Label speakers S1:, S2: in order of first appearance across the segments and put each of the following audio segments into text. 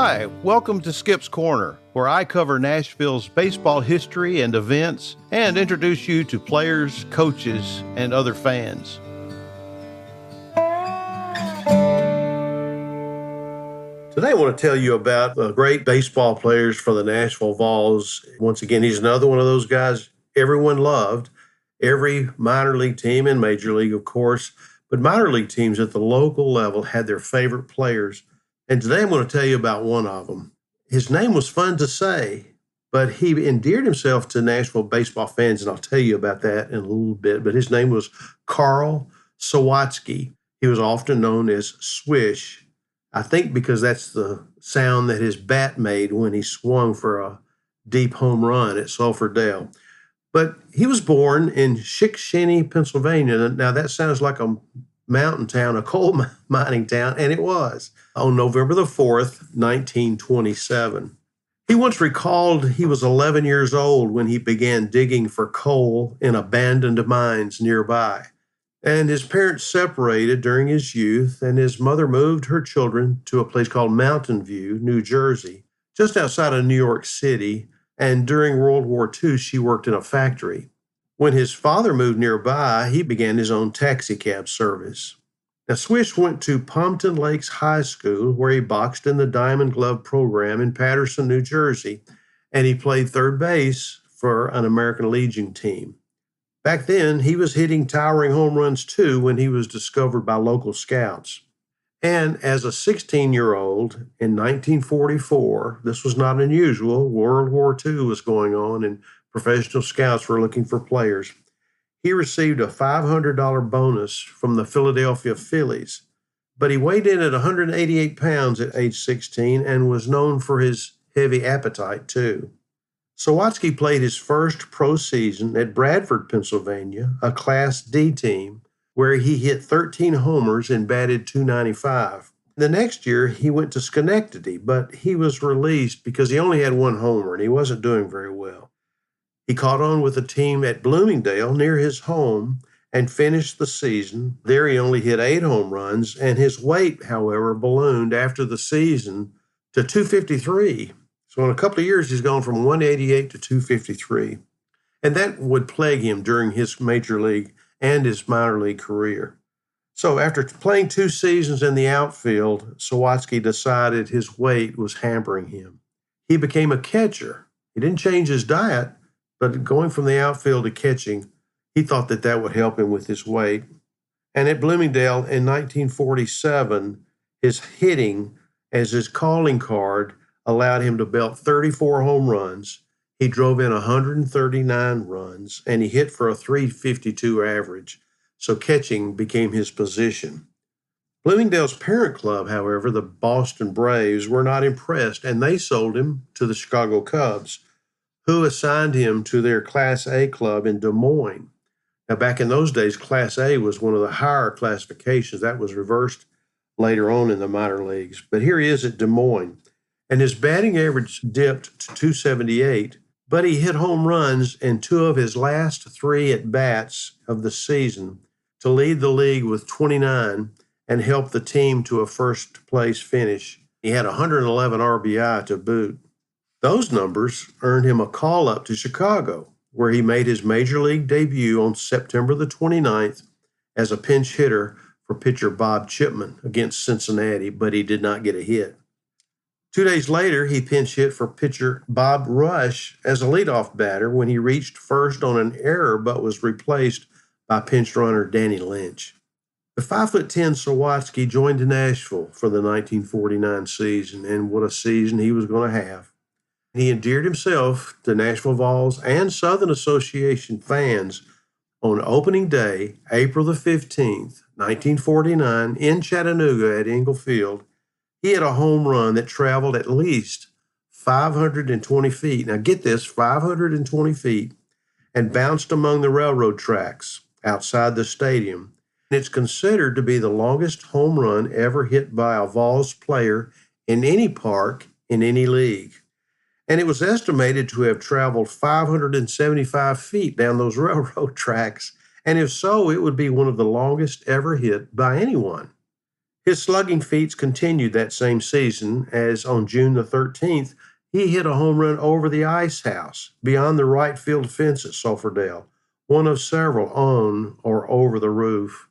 S1: Hi, welcome to Skip's Corner, where I cover Nashville's baseball history and events and introduce you to players, coaches, and other fans. Today I want to tell you about the great baseball players for the Nashville Vols. Once again, he's another one of those guys everyone loved. Every minor league team and major league, of course, but minor league teams at the local level had their favorite players. And today I'm going to tell you about one of them. His name was fun to say, but he endeared himself to Nashville baseball fans, and I'll tell you about that in a little bit. But his name was Carl Sawatski. He was often known as Swish, I think because that's the sound that his bat made when he swung for a deep home run at Sulphur Dell. But he was born in Shikshini, Pennsylvania. Now that sounds like a mountain town, a coal mining town, and it was, on November the 4th, 1927. He once recalled he was 11 years old when he began digging for coal in abandoned mines nearby. And his parents separated during his youth, and his mother moved her children to a place called Mountain View, New Jersey, just outside of New York City. And during World War II, she worked in a factory. When his father moved nearby, he began his own taxi cab service. Now, Swish went to Pompton Lakes High School, where he boxed in the Diamond Glove program in Paterson, New Jersey, and he played third base for an American Legion team. Back then, he was hitting towering home runs too when he was discovered by local scouts. And as a 16-year-old in 1944, this was not unusual. World War II was going on, and professional scouts were looking for players. He received a $500 bonus from the Philadelphia Phillies, but he weighed in at 188 pounds at age 16 and was known for his heavy appetite too. Sawatski played his first pro season at Bradford, Pennsylvania, a Class D team, where he hit 13 homers and batted .295. The next year, he went to Schenectady, but he was released because he only had one homer and he wasn't doing very well. He caught on with a team at Bloomingdale near his home and finished the season. There he only hit 8 home runs, and his weight, however, ballooned after the season to 253. So in a couple of years, he's gone from 188 to 253. And that would plague him during his major league and his minor league career. So after playing 2 seasons in the outfield, Sawatski decided his weight was hampering him. He became a catcher. He didn't change his diet, but going from the outfield to catching, he thought that would help him with his weight. And at Bloomingdale in 1947, his hitting as his calling card allowed him to belt 34 home runs. He drove in 139 runs, and he hit for a .352 average. So catching became his position. Bloomingdale's parent club, however, the Boston Braves, were not impressed, and they sold him to the Chicago Cubs, who assigned him to their Class A club in Des Moines. Now, back in those days, Class A was one of the higher classifications. That was reversed later on in the minor leagues. But here he is at Des Moines, and his batting average dipped to .278, but he hit home runs in 2 of his last 3 at-bats of the season to lead the league with 29 and help the team to a first-place finish. He had 111 RBI to boot. Those numbers earned him a call-up to Chicago, where he made his major league debut on September the 29th as a pinch hitter for pitcher Bob Chipman against Cincinnati, but he did not get a hit. 2 days later, he pinch hit for pitcher Bob Rush as a leadoff batter when he reached first on an error but was replaced by pinch runner Danny Lynch. The 5'10" Sawatski joined Nashville for the 1949 season, and what a season he was going to have. He endeared himself to Nashville Vols and Southern Association fans on opening day, April the 15th, 1949, in Chattanooga at Ingle Field. He had a home run that traveled at least 520 feet. Now get this, 520 feet, and bounced among the railroad tracks outside the stadium. It's considered to be the longest home run ever hit by a Vols player in any park in any league. And it was estimated to have traveled 575 feet down those railroad tracks. And if so, it would be one of the longest ever hit by anyone. His slugging feats continued that same season, as on June the 13th, he hit a home run over the ice house beyond the right field fence at Sulphurdale, one of several on or over the roof.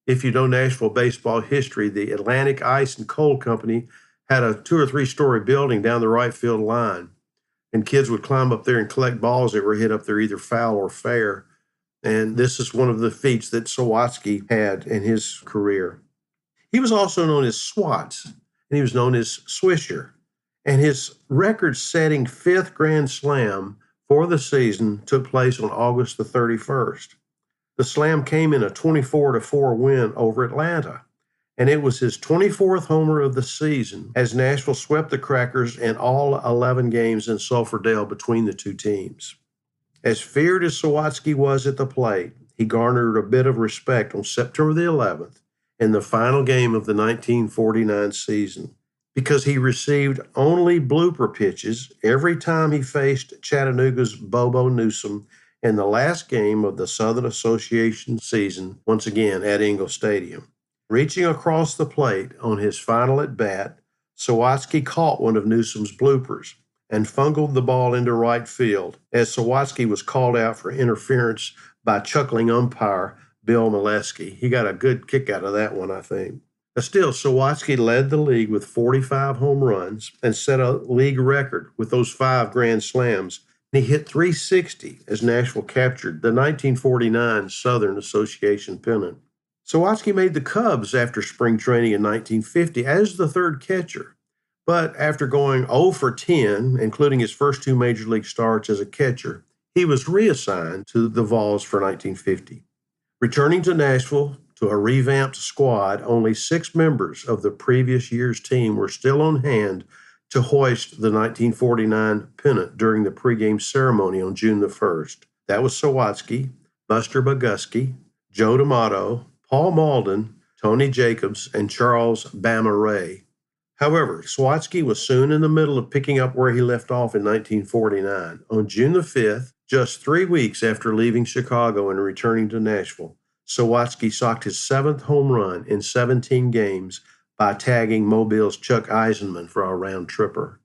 S1: If you know Nashville baseball history, the Atlantic Ice and Coal Company had a 2 or 3-story building down the right field line, and kids would climb up there and collect balls that were hit up there either foul or fair. And this is one of the feats that Sawatski had in his career. He was also known as Swats, and he was known as Swisher. And his record-setting 5th Grand Slam for the season took place on August the 31st. The slam came in a 24-4 win over Atlanta, and it was his 24th homer of the season as Nashville swept the Crackers in all 11 games in Sulphurdale between the two teams. As feared as Sawatski was at the plate, he garnered a bit of respect on September the 11th in the final game of the 1949 season, because he received only blooper pitches every time he faced Chattanooga's Bobo Newsom in the last game of the Southern Association season, once again at Ingle Stadium. Reaching across the plate on his final at-bat, Sawatski caught one of Newsom's bloopers and fungled the ball into right field, as Sawatski was called out for interference by chuckling umpire Bill Molesky. He got a good kick out of that one, I think. But still, Sawatski led the league with 45 home runs and set a league record with those 5 Grand Slams. He hit .360 as Nashville captured the 1949 Southern Association pennant. Sawatski made the Cubs after spring training in 1950 as the 3rd catcher, but after going 0 for 10, including his first 2 major league starts as a catcher, he was reassigned to the Vols for 1950. Returning to Nashville to a revamped squad, only 6 members of the previous year's team were still on hand to hoist the 1949 pennant during the pregame ceremony on June the 1st. That was Sawatski, Buster Boguski, Joe D'Amato, Paul Malden, Tony Jacobs, and Charles Bama Ray. However, Sawatski was soon in the middle of picking up where he left off in 1949. On June the 5th, just 3 weeks after leaving Chicago and returning to Nashville, Sawatski socked his 7th home run in 17 games by tagging Mobile's Chuck Eisenman for a round tripper.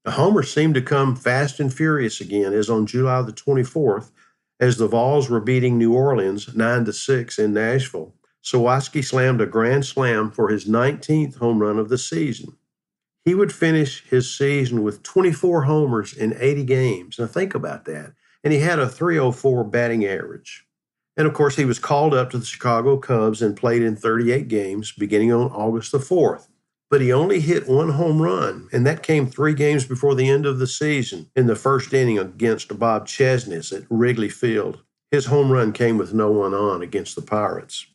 S1: The homers seemed to come fast and furious again, as on July the 24th, as the Vols were beating New Orleans 9-6 in Nashville, Sawatski slammed a grand slam for his 19th home run of the season. He would finish his season with 24 homers in 80 games. Now think about that. And he had a .304 batting average. And of course, he was called up to the Chicago Cubs and played in 38 games beginning on August the 4th. But he only hit 1 home run, and that came 3 games before the end of the season in the first inning against Bob Chesnes at Wrigley Field. His home run came with no one on against the Pirates.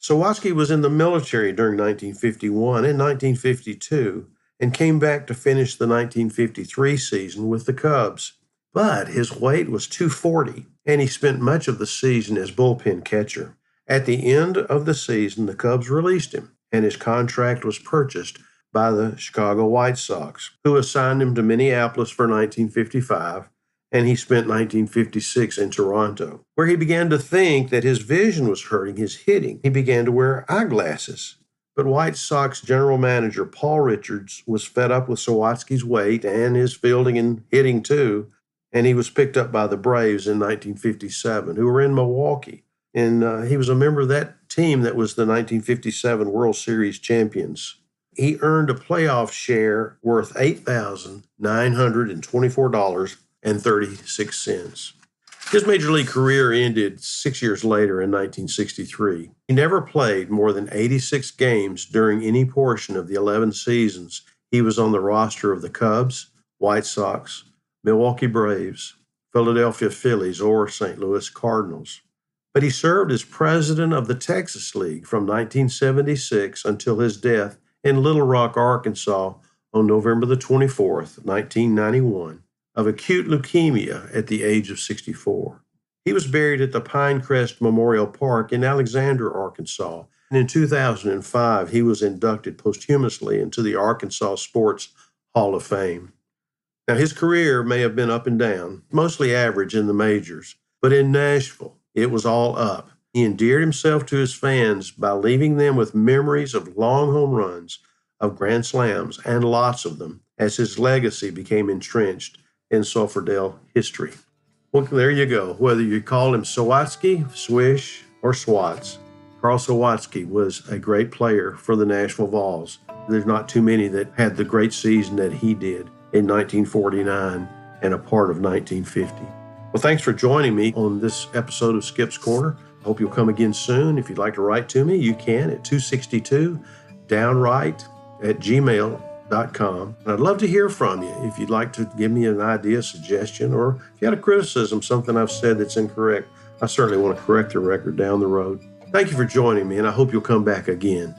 S1: Sawatski was in the military during 1951 and 1952 and came back to finish the 1953 season with the Cubs. But his weight was 240, and he spent much of the season as bullpen catcher. At the end of the season, the Cubs released him, and his contract was purchased by the Chicago White Sox, who assigned him to Minneapolis for 1955, and he spent 1956 in Toronto, where he began to think that his vision was hurting his hitting. He began to wear eyeglasses. But White Sox general manager Paul Richards was fed up with Sawatski's weight and his fielding and hitting too, and he was picked up by the Braves in 1957, who were in Milwaukee. And he was a member of that team that was the 1957 World Series champions. He earned a playoff share worth $8,924.36. His major league career ended 6 years later in 1963. He never played more than 86 games during any portion of the 11 seasons he was on the roster of the Cubs, White Sox, Milwaukee Braves, Philadelphia Phillies, or St. Louis Cardinals. But he served as president of the Texas League from 1976 until his death in Little Rock, Arkansas on November the 24th, 1991, of acute leukemia at the age of 64. He was buried at the Pinecrest Memorial Park in Alexander, Arkansas, and in 2005 he was inducted posthumously into the Arkansas Sports Hall of Fame. Now, his career may have been up and down, mostly average in the majors, but in Nashville, it was all up, He endeared himself to his fans by leaving them with memories of long home runs, of grand slams, and lots of them, as his legacy became entrenched in Sulphurdale history. Well, there you go. Whether you call him Sawatski, Swish, or Swats, Carl Sawatski was a great player for the Nashville Vols. There's not too many that had the great season that he did in 1949 and a part of 1950. Well, thanks for joining me on this episode of Skip's Corner. I hope you'll come again soon. If you'd like to write to me, you can at 262downright@gmail.com. And I'd love to hear from you if you'd like to give me an idea, suggestion, or if you had a criticism, something I've said that's incorrect. I certainly want to correct the record down the road. Thank you for joining me, and I hope you'll come back again.